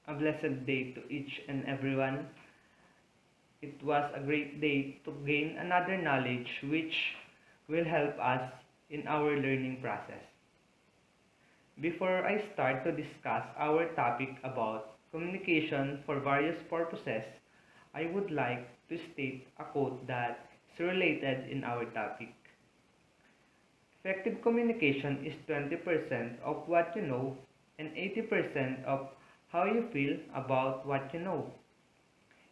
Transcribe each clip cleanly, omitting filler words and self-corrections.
A blessed day to each and everyone. It was a great day to gain another knowledge which will help us in our learning process. Before I start to discuss our topic about communication for various purposes, I would like to state a quote that is related in our topic. Effective communication is 20% of what you know and 80% of how you feel about what you know.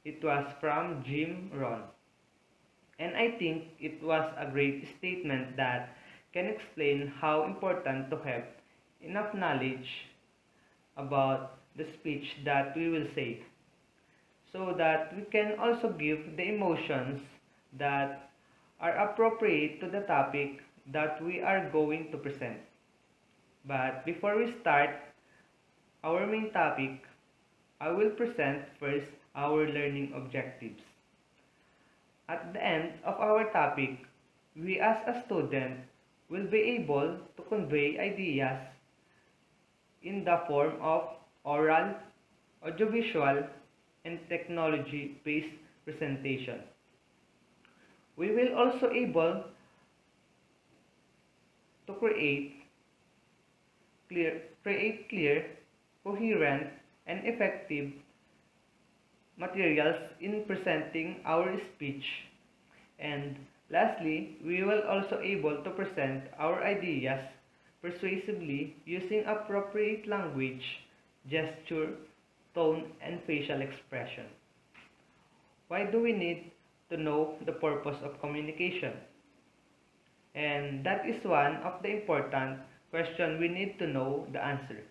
It was from Jim Rohn. And I think it was a great statement that can explain how important to have enough knowledge about the speech that we will say so that we can also give the emotions that are appropriate to the topic that we are going to present. But before we start our main topic, I will present first our learning objectives. At the end of our topic, we as a student will be able to convey ideas in the form of oral, audiovisual, and technology-based presentation. We will also able to create clear, coherent, and effective materials in presenting our speech. And lastly, we will also able to present our ideas persuasively using appropriate language, gesture, tone, and facial expression. Why do we need to know the purpose of communication? And that is one of the important question we need to know the answer.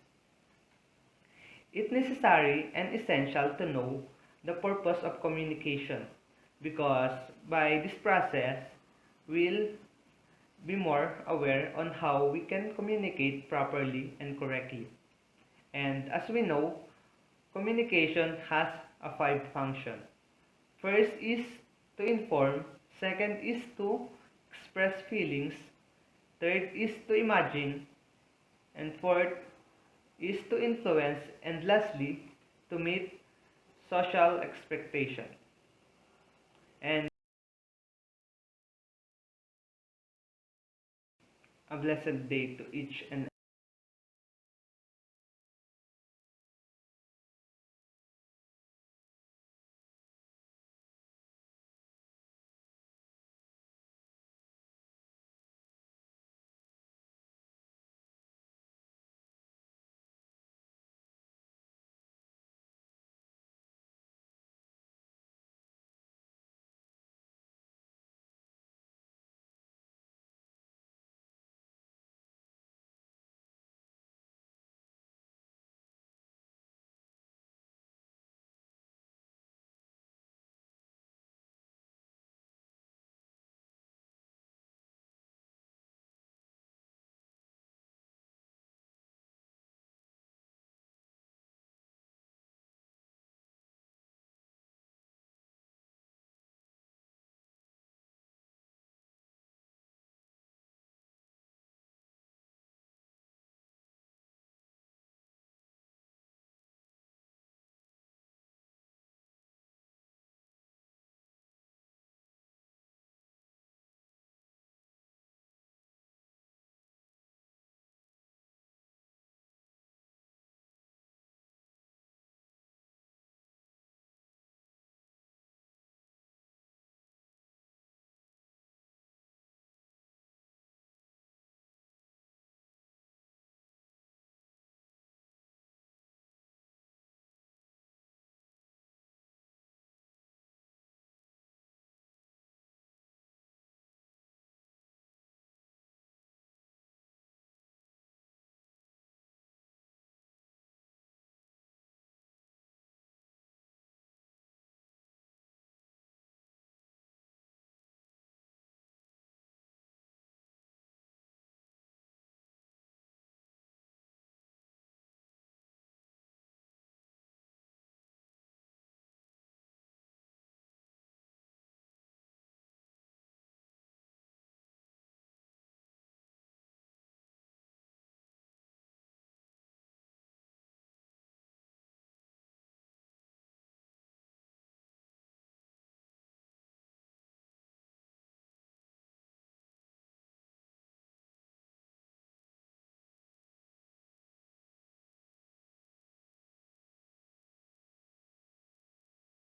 It's necessary and essential to know the purpose of communication because by this process, we'll be more aware on how we can communicate properly and correctly. And as we know, communication has a five function. First is to inform, second is to express feelings, third is to imagine, and fourth is to influence, and lastly, to meet social expectation. And a blessed day to each and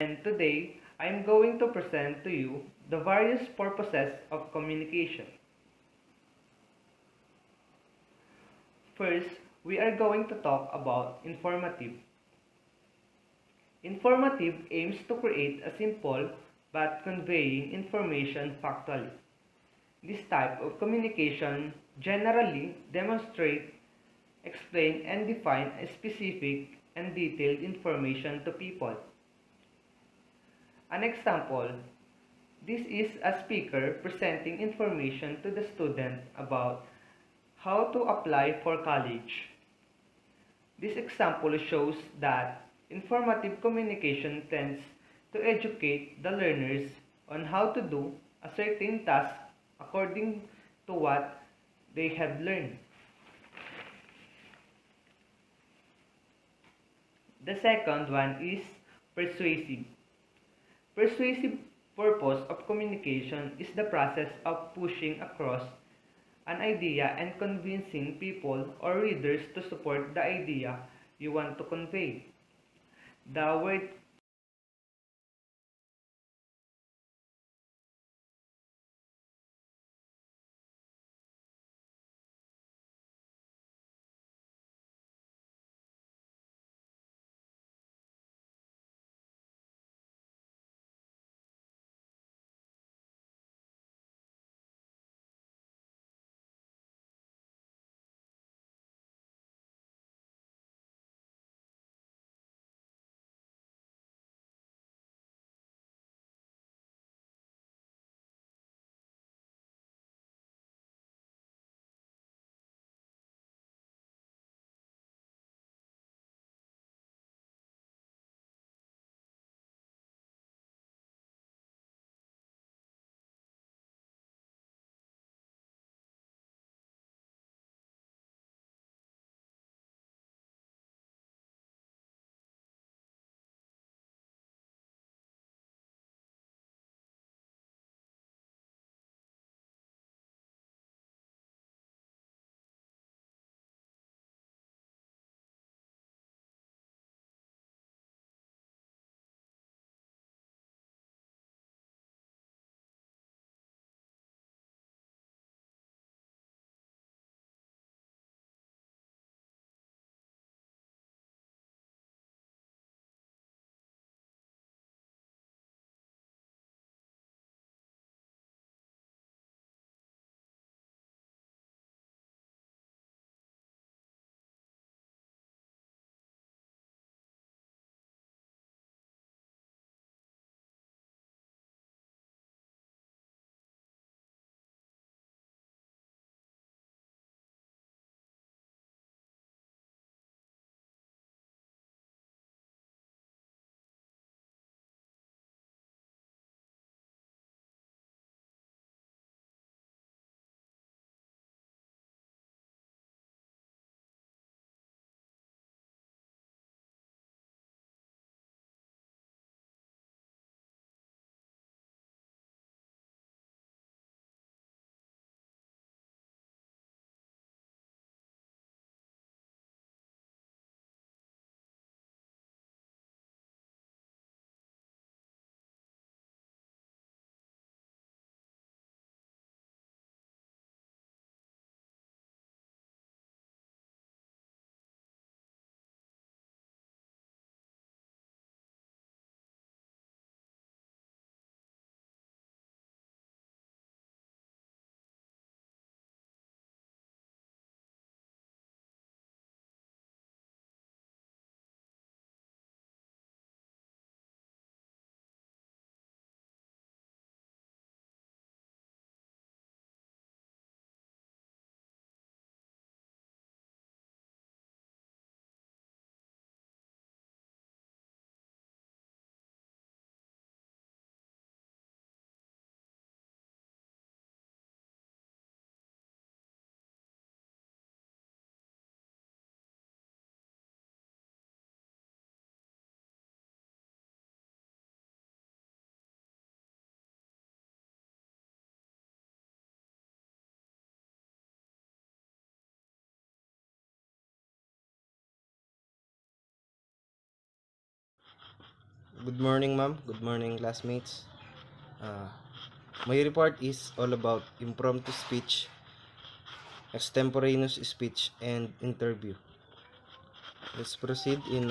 And today, I'm going to present to you the various purposes of communication. First, we are going to talk about informative. Informative aims to create a simple but conveying information factually. This type of communication generally demonstrates, explain, and define a specific and detailed information to people. An example, this is a speaker presenting information to the student about how to apply for college. This example shows that informative communication tends to educate the learners on how to do a certain task according to what they have learned. The second one is persuasive. Persuasive purpose of communication is the process of pushing across an idea and convincing people or readers to support the idea you want to convey. The word Good morning, ma'am. Good morning, classmates. Uh, my report is all about impromptu speech, extemporaneous speech, and interview. Let's proceed in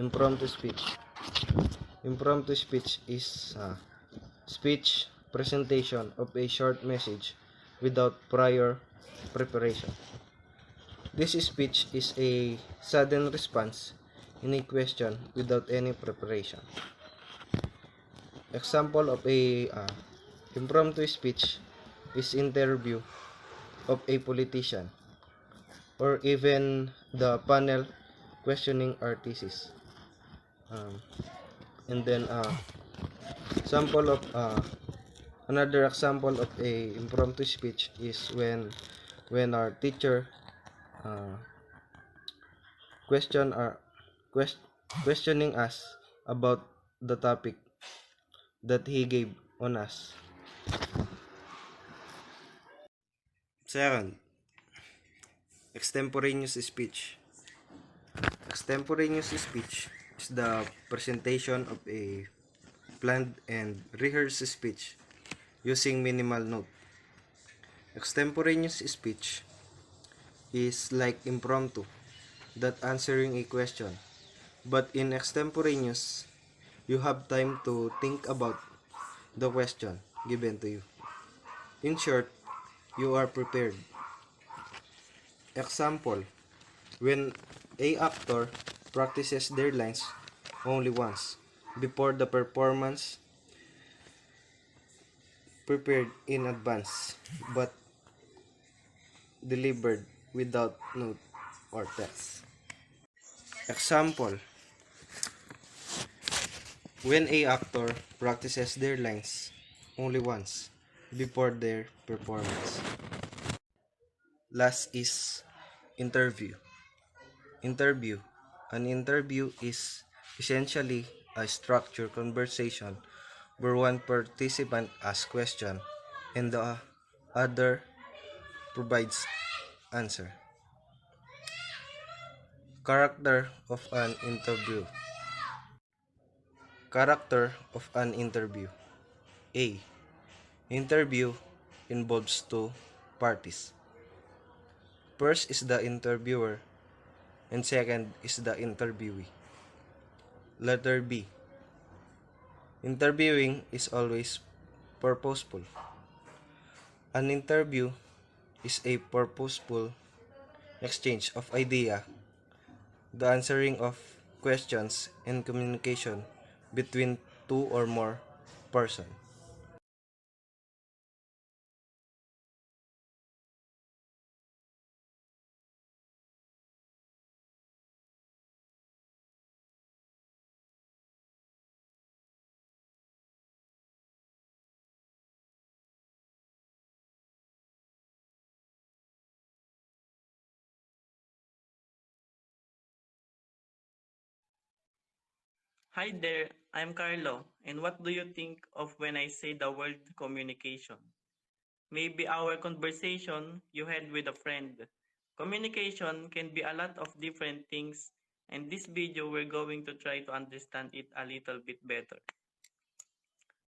impromptu speech. Impromptu speech is speech presentation of a short message without prior preparation. This speech is a sudden response in a question without any preparation. Example of a impromptu speech is interview of a politician or even the panel questioning our thesis. Um, and then sample of another example of a impromptu speech is when our teacher uh, question our quest, questioning us about the topic that he gave on us. Second, extemporaneous speech. Extemporaneous speech is the presentation of a planned and rehearsed speech using minimal note. Extemporaneous speech is like impromptu, that answering a question. But in extemporaneous, you have time to think about the question given to you. In short, you are prepared. Example, when a actor practices their lines only once before the performance, prepared in advance but delivered without note or text. Example, when a actor practices their lines only once before their performance. Last is interview. Interview. An interview is essentially a structured conversation where one participant asks question and the other provides answer. Character of an interview. Character of an interview. A. Interview involves two parties. First is the interviewer and second is the interviewee. Letter B. Interviewing is always purposeful. An interview is a purposeful exchange of idea, the answering of questions and communication between two or more persons. Hi there, I'm Carlo, and what do you think of when I say the word communication? Maybe our conversation you had with a friend. Communication can be a lot of different things, and this video we're going to try to understand it a little bit better.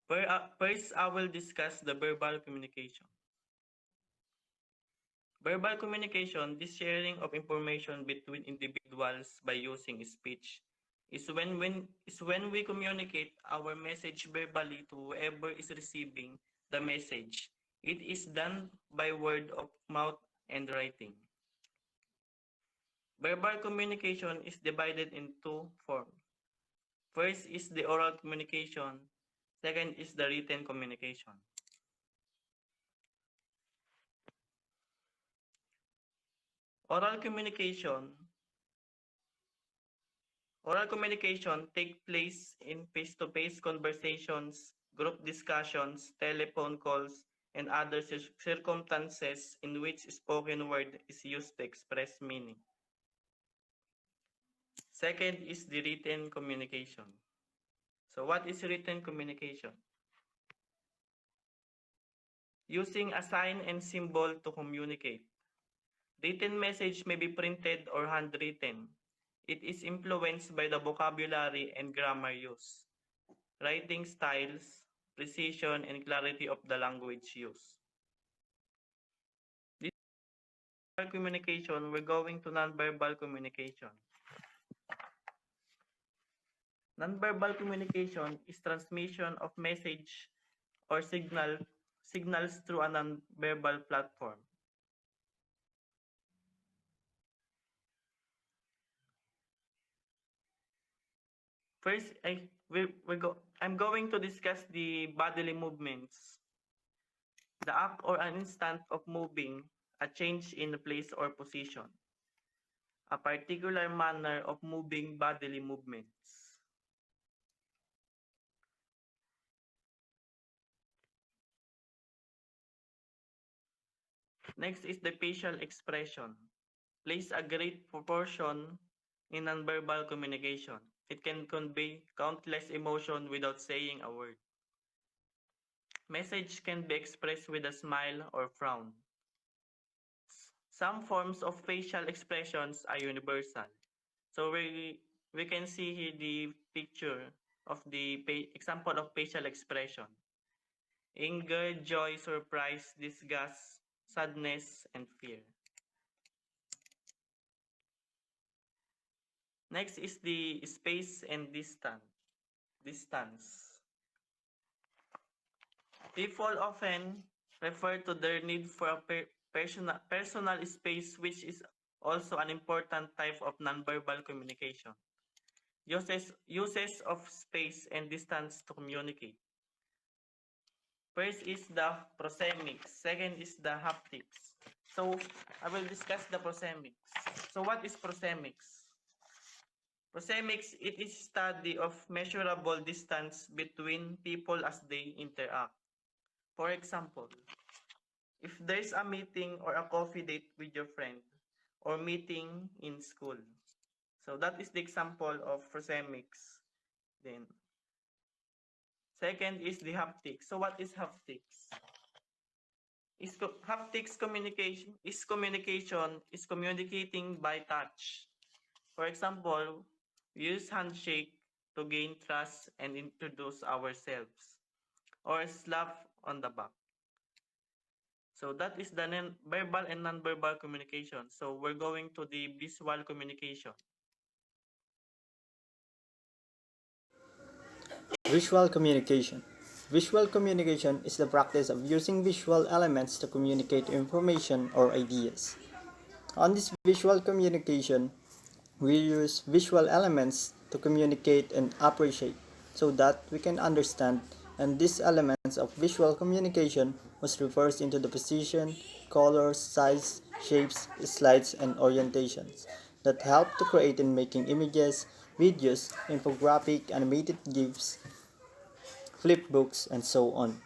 First, I will discuss the verbal communication. Verbal communication, this sharing of information between individuals by using speech, is when we communicate our message verbally to whoever is receiving the message. It is done by word of mouth and writing. Verbal communication is divided in two forms. First is the oral communication, second is the written communication. Oral communication Oral communication takes place in face-to-face conversations, group discussions, telephone calls, and other circumstances in which spoken word is used to express meaning. Second is the written communication. So what is written communication? Using a sign and symbol to communicate. Written message may be printed or handwritten. It is influenced by the vocabulary and grammar use, writing styles, precision, and clarity of the language used. This is communication. We're going to nonverbal communication. Nonverbal communication is transmission of message or signals through a nonverbal platform. First, I'm going to discuss the bodily movements. The act or an instant of moving, a change in place or position. A particular manner of moving bodily movements. Next is the facial expression. Plays a great proportion in nonverbal communication. It can convey countless emotions without saying a word. Message can be expressed with a smile or frown. Some forms of facial expressions are universal. So we can see here the picture of the example of facial expression. Anger, joy, surprise, disgust, sadness, and fear. Next is the space and distance. People often refer to their need for a personal space, which is also an important type of nonverbal communication. Uses of space and distance to communicate. First is the prosemics. Second is the haptics. So I will discuss the prosemics. So what is prosemics? Prosemics, it is study of measurable distance between people as they interact. For example, if there's a meeting or a coffee date with your friend or meeting in school. So that is the example of prosemics. Then second is the haptics. So what is haptics? Haptics communication is communicating by touch. For example, we use handshake to gain trust and introduce ourselves, or slap on the back. So that is the verbal and nonverbal communication. So we're going to the visual communication. Visual communication. Visual communication is the practice of using visual elements to communicate information or ideas. On this visual communication, we use visual elements to communicate and appreciate so that we can understand, and these elements of visual communication must reverse into the position, colors, size, shapes, slides, and orientations that help to create and making images, videos, infographic, animated GIFs, flipbooks, and so on.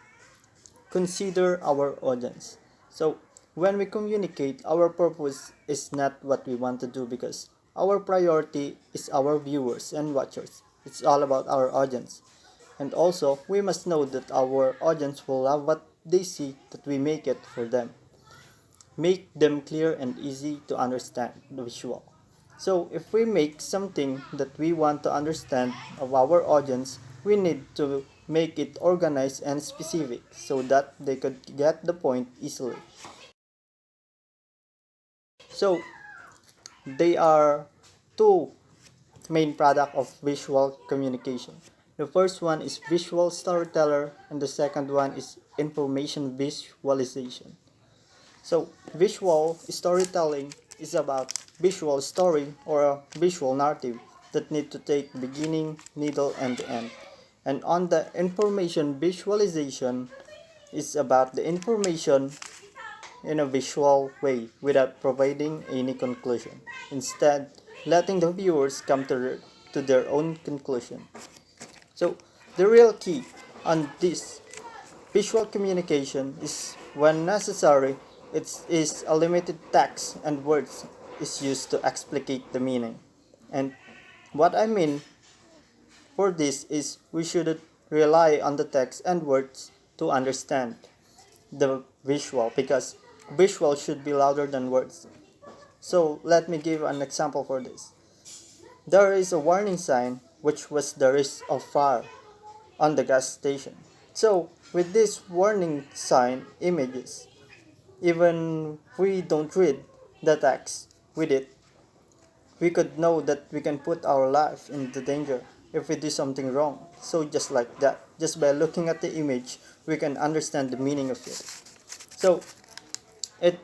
Consider our audience. So, when we communicate, our purpose is not what we want to do because our priority is our viewers and watchers. It's all about our audience. And also, we must know that our audience will love what they see, that we make it for them. Make them clear and easy to understand the visual. So if we make something that we want to understand of our audience, we need to make it organized and specific so that they could get the point easily. So they are two main product of visual communication. The first one is visual storyteller and the second one is information visualization. So, visual storytelling is about visual story or a visual narrative that need to take beginning, middle, and the end. And on the information visualization is about the information in a visual way without providing any conclusion. Instead, letting the viewers come to their own conclusion. So, the real key on this visual communication is when necessary, it is a limited text and words is used to explicate the meaning. And what I mean for this is we shouldn't rely on the text and words to understand the visual because visual should be louder than words. So let me give an example for this. There is a warning sign, which was the risk of fire on the gas station. So, with these warning sign images, even we don't read the text with it, we could know that we can put our life into danger if we do something wrong. So just like that, just by looking at the image, we can understand the meaning of it. So it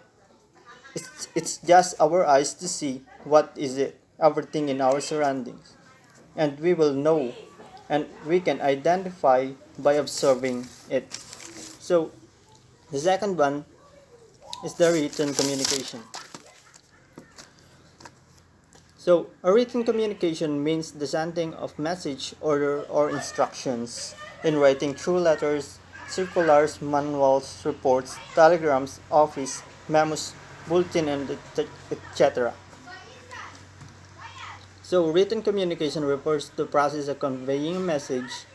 it's just our eyes to see what is it, everything in our surroundings, and we will know, and we can identify by observing it. So the second one is the written communication. So, a written communication means the sending of message, order, or instructions in writing through letters, circulars, manuals, reports, telegrams, office, memos, bulletin, and etc. So, written communication refers to the process of conveying a message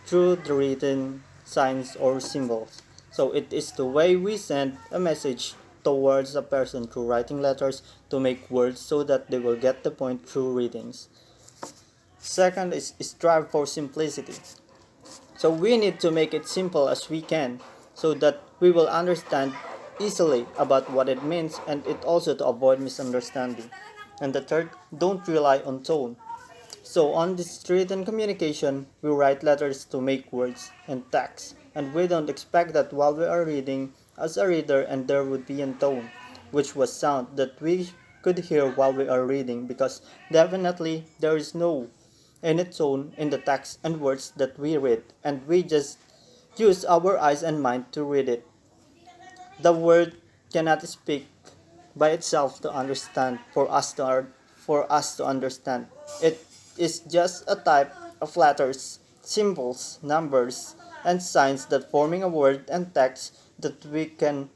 through the written signs or symbols. So it is the way we send a message towards a person through writing letters to make words so that they will get the point through readings. Second is strive for simplicity. So we need to make it simple as we can so that we will understand easily about what it means, and it also to avoid misunderstanding. And the third, don't rely on tone. So on this written communication, we write letters to make words and text, and we don't expect that while we are reading as a reader and there would be a tone, which was sound that we could hear while we are reading, because definitely there is no any tone in the text and words that we read, and we just use our eyes and mind to read it. The word cannot speak by itself to understand for us to understand. It is just a type of letters, symbols, numbers, and signs that forming a word and text that we can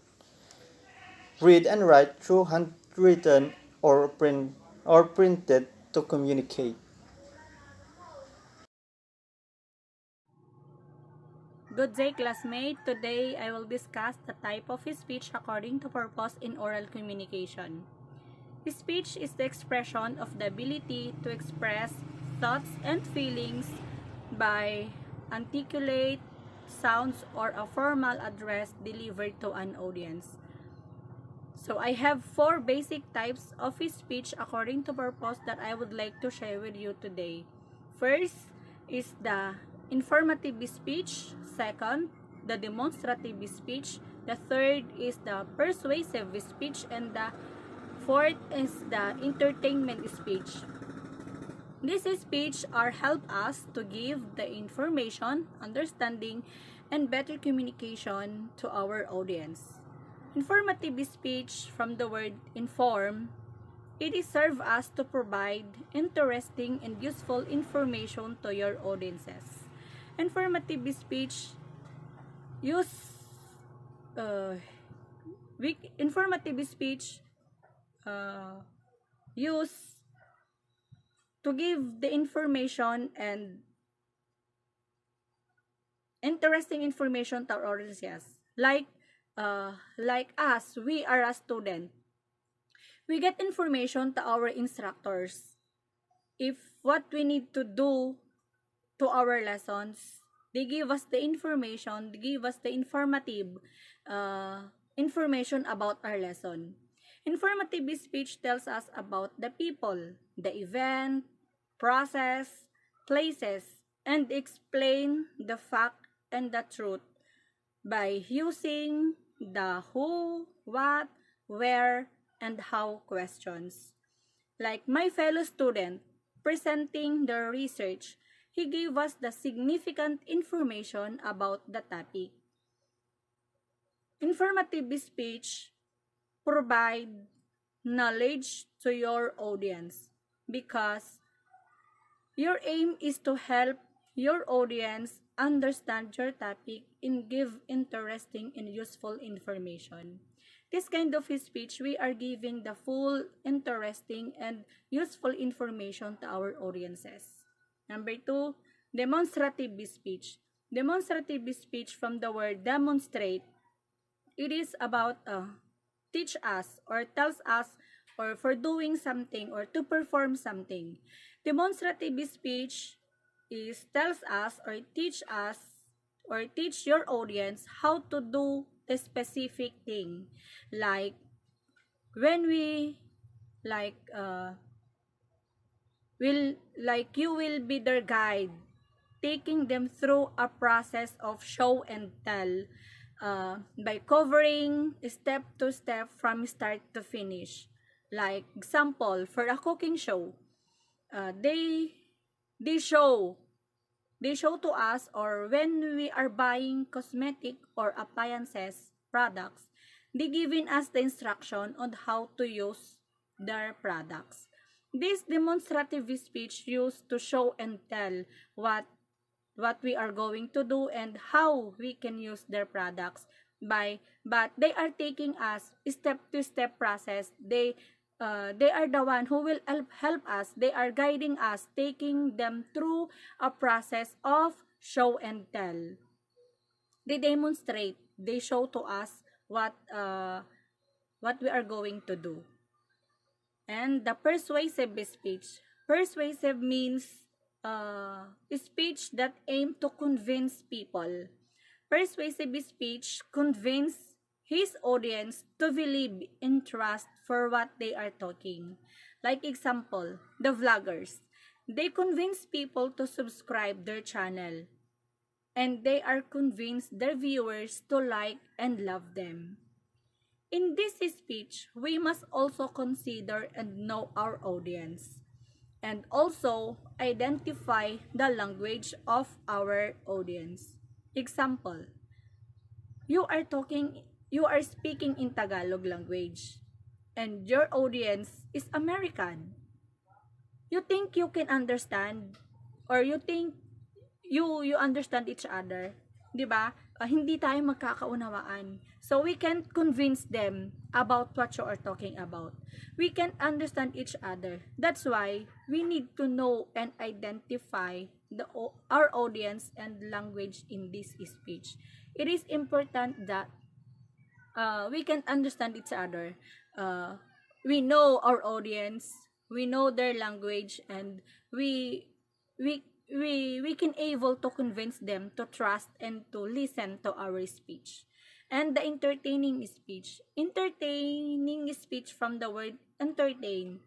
read and write through handwritten or printed to communicate. Good day, classmate. Today, I will discuss the type of speech according to purpose in oral communication. Speech is the expression of the ability to express thoughts and feelings by articulate sounds or a formal address delivered to an audience. So I have four basic types of speech according to purpose that I would like to share with you today. First is the informative speech. Second, the demonstrative speech. The third is the persuasive speech. And the fourth is the entertainment speech. This speech are help us to give the information, understanding, and better communication to our audience. Informative speech, from the word inform, it is serve us to provide interesting and useful information to your audiences. Informative speech use uh, informative speech uh, use to give the information and interesting information to our audiences. Like us, we are a student. We get information to our instructors. If what we need to do to our lessons, they give us the information, they give us the informative information about our lesson. Informative speech tells us about the people, the event, process, places, and explain the fact and the truth by using the who, what, where, and how questions. Like my fellow student presenting the research, he gave us the significant information about the topic. Informative speech provide knowledge to your audience because your aim is to help your audience understand your topic and give interesting and useful information. This kind of speech, we are giving the full, interesting, and useful information to our audiences. Number two, demonstrative speech. Demonstrative speech, from the word demonstrate, it is about teach us or tells us or for doing something or to perform something. Demonstrative speech is tells us or teach your audience how to do the specific thing, like when we like will like you will be their guide, taking them through a process of show and tell, by covering step to step from start to finish. Like example, for a cooking show, uh, they they show they show to us, or when we are buying cosmetic or appliances products, they giving us the instruction on how to use their products. This demonstrative speech used to show and tell what we are going to do and how we can use their products, by but they are taking us step to step process. They are the one who will help us. They are guiding us, taking them through a process of show and tell. They demonstrate, they show to us what we are going to do. And the persuasive speech. Persuasive means speech that aim to convince people. Persuasive speech convince his audience to believe and trust for what they are talking. Like example, the vloggers. They convince people to subscribe their channel, and they are convinced their viewers to like and love them. In this speech, we must also consider and know our audience, and also identify the language of our audience. Example, you are speaking in Tagalog language, and your audience is American. You think you can understand, or you think you understand each other, 'di ba? Hindi tayo magkakaunawaan. So we can convince them about what you are talking about. We can understand each other. That's why we need to know and identify our audience and language in this speech. It is important that we can understand each other. Uh, we know our audience, we know their language, and we we can able to convince them to trust and to listen to our speech. And the entertaining speech from the word entertain,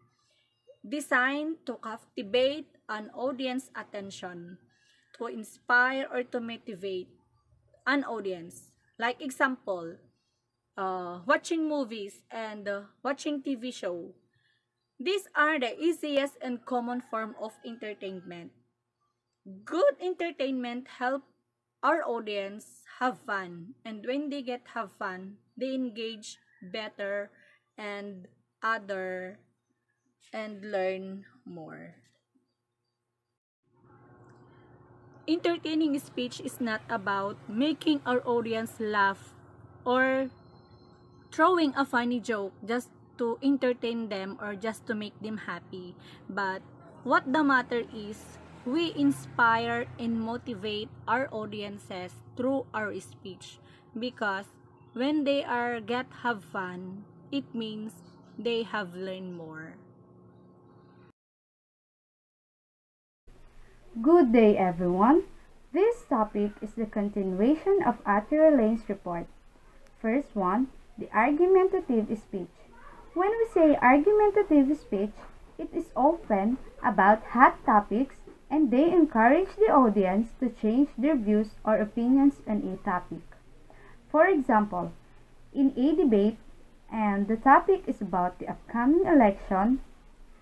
designed to captivate an audience attention, to inspire or to motivate an audience. Like example, watching movies and watching TV show. These are the easiest and common form of entertainment. Good entertainment help our audience have fun, and when they get have fun, they engage better and other and learn more. Entertaining speech is not about making our audience laugh or throwing a funny joke just to entertain them or just to make them happy. But what the matter is, we inspire and motivate our audiences through our speech, because when they are get have fun, it means they have learned more. Good day, everyone. This topic is the continuation of Atira Lane's report. First one, the argumentative speech. When we say argumentative speech, it is often about hot topics, and they encourage the audience to change their views or opinions on a topic. For example, in a debate, and the topic is about the upcoming election,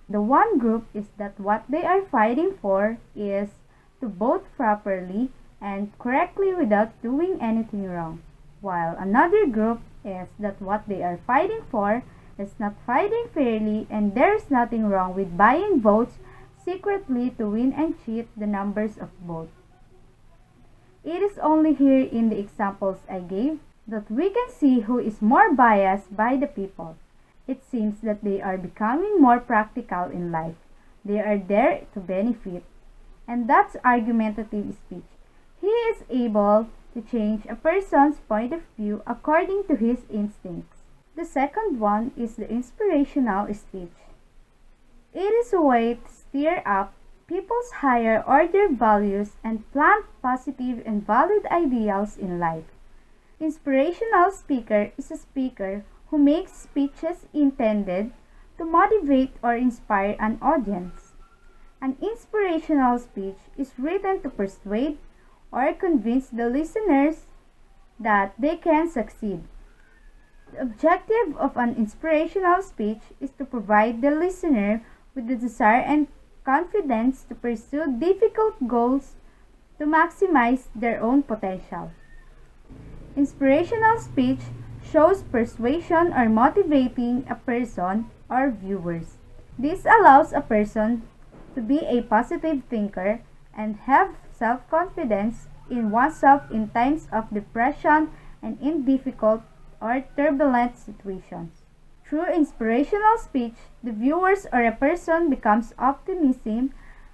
the one group is that what they are fighting for is to vote properly and correctly without doing anything wrong, while another group is that what they are fighting for is not fighting fairly, and there is nothing wrong with buying votes secretly to win and cheat the numbers of votes. It is only here in the examples I gave that we can see who is more biased by the people. It seems that they are becoming more practical in life. They are there to benefit. And that's argumentative speech. He is able to change a person's point of view according to his instincts. The second one is the inspirational speech. It is a way to stir up people's higher order values and plant positive and valid ideals in life. Inspirational speaker is a speaker who makes speeches intended to motivate or inspire an audience. An inspirational speech is written to persuade or convince the listeners that they can succeed. The objective of an inspirational speech is to provide the listener with the desire and confidence to pursue difficult goals to maximize their own potential. Inspirational speech shows persuasion or motivating a person or viewers. This allows a person to be a positive thinker and have self-confidence in oneself in times of depression and in difficult or turbulent situations. Through inspirational speech, the viewers or a person becomes optimism,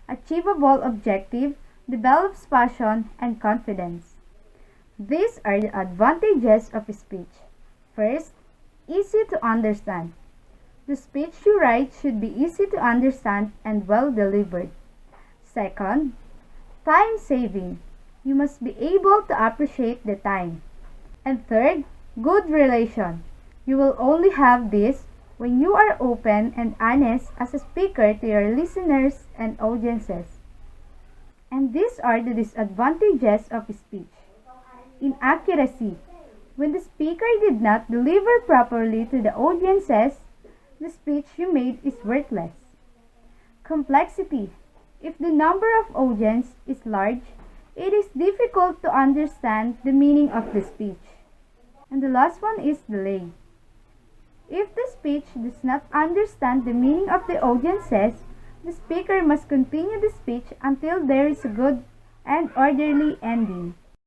achievable objective, develops passion, and confidence. These are the advantages of speech. First, easy to understand. The speech you write should be easy to understand and well delivered. Second, time saving. You must be able to appreciate the time. And third, good relation. You will only have this when you are open and honest as a speaker to your listeners and audiences. And these are the disadvantages of speech. Inaccuracy. When the speaker did not deliver properly to the audiences, the speech you made is worthless. Complexity. If the number of audience is large, it is difficult to understand the meaning of the speech. And the last one is delay. If the speech does not understand the meaning of the audiences, the speaker must continue the speech until there is a good and orderly ending.